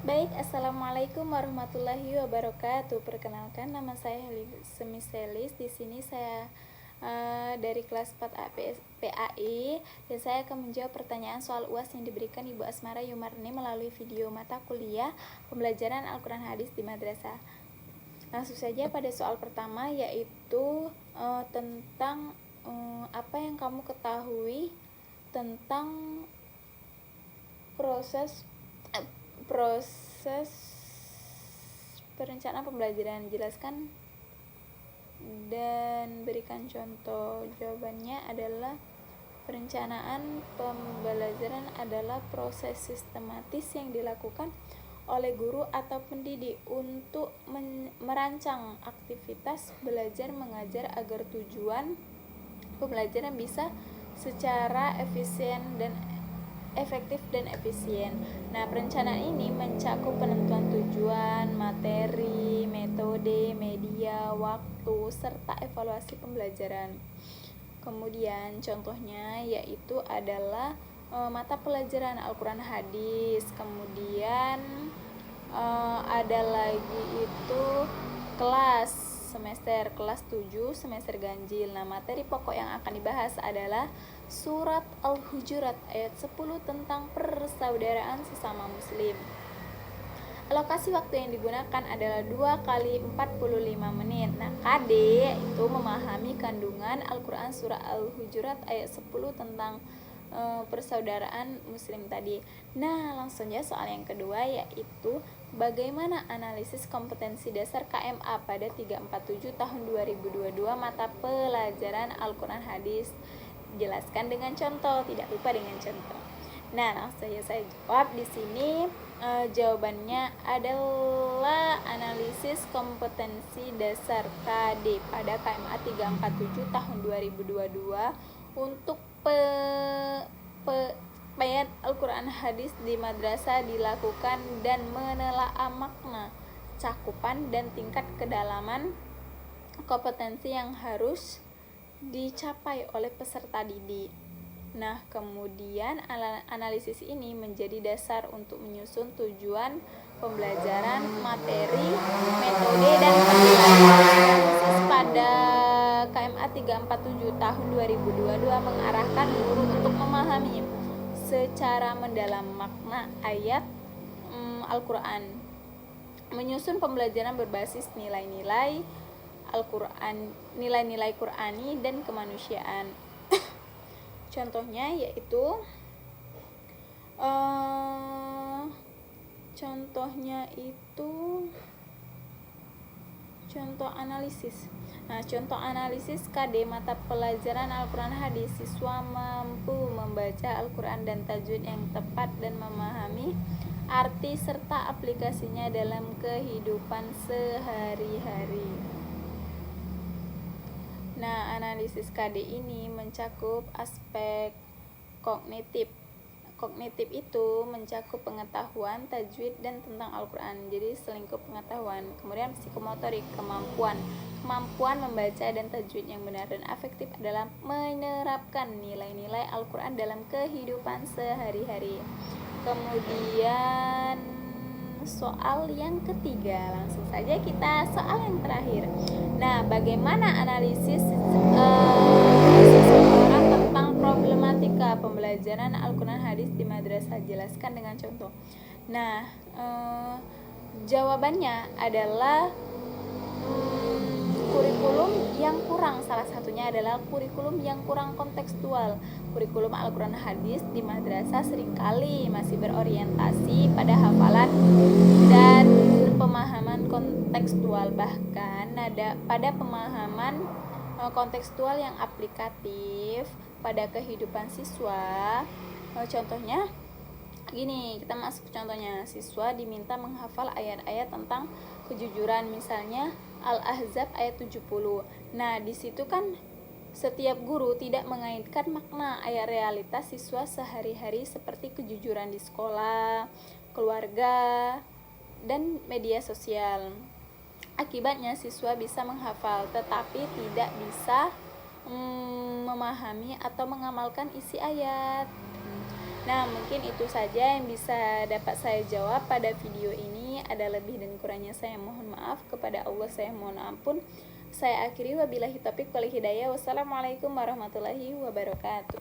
Baik, assalamualaikum warahmatullahi wabarakatuh. Perkenalkan, nama saya Semiselis. Di sini saya dari kelas 4A PAI dan saya akan menjawab pertanyaan soal UAS yang diberikan Ibu Asmara Yumarni melalui video mata kuliah pembelajaran Al-Quran Hadis di Madrasah. Langsung saja pada soal pertama, yaitu tentang apa yang kamu ketahui tentang proses perencanaan pembelajaran. Jelaskan dan berikan contoh. Jawabannya adalah perencanaan pembelajaran adalah proses sistematis yang dilakukan oleh guru atau pendidik untuk merancang aktivitas belajar mengajar agar tujuan pembelajaran bisa secara efektif dan efisien. Nah, perencanaan ini mencakup penentuan tujuan, materi, metode, media, waktu, serta evaluasi pembelajaran. Kemudian contohnya yaitu adalah mata pelajaran Al-Quran Hadis. Kemudian ada lagi itu kelas 7 semester ganjil. Nah, materi pokok yang akan dibahas adalah surat Al-Hujurat ayat 10 tentang persaudaraan sesama muslim. Alokasi waktu yang digunakan adalah 2 kali 45 menit. Nah, KD itu memahami kandungan Al-Quran surah Al-Hujurat ayat 10 tentang persaudaraan muslim tadi. Nah, langsung aja soal yang kedua, yaitu bagaimana analisis kompetensi dasar KMA pada 347 tahun 2022 mata pelajaran Al-Quran Hadis. Jelaskan dengan contoh, tidak lupa dengan contoh. Nah, langsung saja saya jawab di sini. Jawabannya adalah analisis kompetensi dasar KD pada KMA 347 tahun 2022 untuk ayat Al-Quran Hadis di madrasah dilakukan dan menelaah makna, cakupan, dan tingkat kedalaman kompetensi yang harus dicapai oleh peserta didik. Nah, kemudian analisis ini menjadi dasar untuk menyusun tujuan pembelajaran, materi, metode, dan analisis pada KMA 347 tahun 2022 mengarahkan guru untuk memahami secara mendalam makna ayat Al-Quran, menyusun pembelajaran berbasis nilai-nilai Al-Quran, nilai-nilai Qurani dan kemanusiaan. Contohnya yaitu contoh analisis. Nah, contoh analisis KD mata pelajaran Al-Quran Hadis. Siswa mampu membaca Al-Quran dan tajwid yang tepat dan memahami arti serta aplikasinya dalam kehidupan sehari-hari. Nah, analisis KD ini mencakup aspek kognitif. Kognitif itu mencakup pengetahuan, tajwid, dan tentang Al-Quran. Jadi selingkup pengetahuan. Kemudian psikomotorik, kemampuan membaca dan tajwid yang benar dan efektif adalah menerapkan nilai-nilai Al-Quran dalam kehidupan sehari-hari. Kemudian soal yang ketiga, langsung saja kita soal yang terakhir. Nah, bagaimana analisis seseorang tentang problematika pembelajaran Al-Quran Hadis di madrasah? Jelaskan dengan contoh. Nah, jawabannya adalah kurikulum yang kurang. Salah satunya adalah kurikulum yang kurang kontekstual. Kurikulum Al-Quran Hadis di madrasah seringkali masih berorientasi pada hafalan dan pemahaman kontekstual, bahkan pada pemahaman kontekstual yang aplikatif pada kehidupan siswa. Contohnya gini, kita masuk contohnya. Siswa diminta menghafal ayat-ayat tentang kejujuran, misalnya Al-Ahzab ayat 70. Nah, di situ kan setiap guru tidak mengaitkan makna ayat realitas siswa sehari-hari seperti kejujuran di sekolah, keluarga, dan media sosial. Akibatnya siswa bisa menghafal tetapi tidak bisa memahami atau mengamalkan isi ayat. Nah, mungkin itu saja yang bisa dapat saya jawab pada video ini. Ada lebih dan kurangnya saya mohon maaf. Kepada Allah saya mohon ampun. Saya akhiri wabillahi taufiq wal hidayah. Wassalamualaikum warahmatullahi wabarakatuh.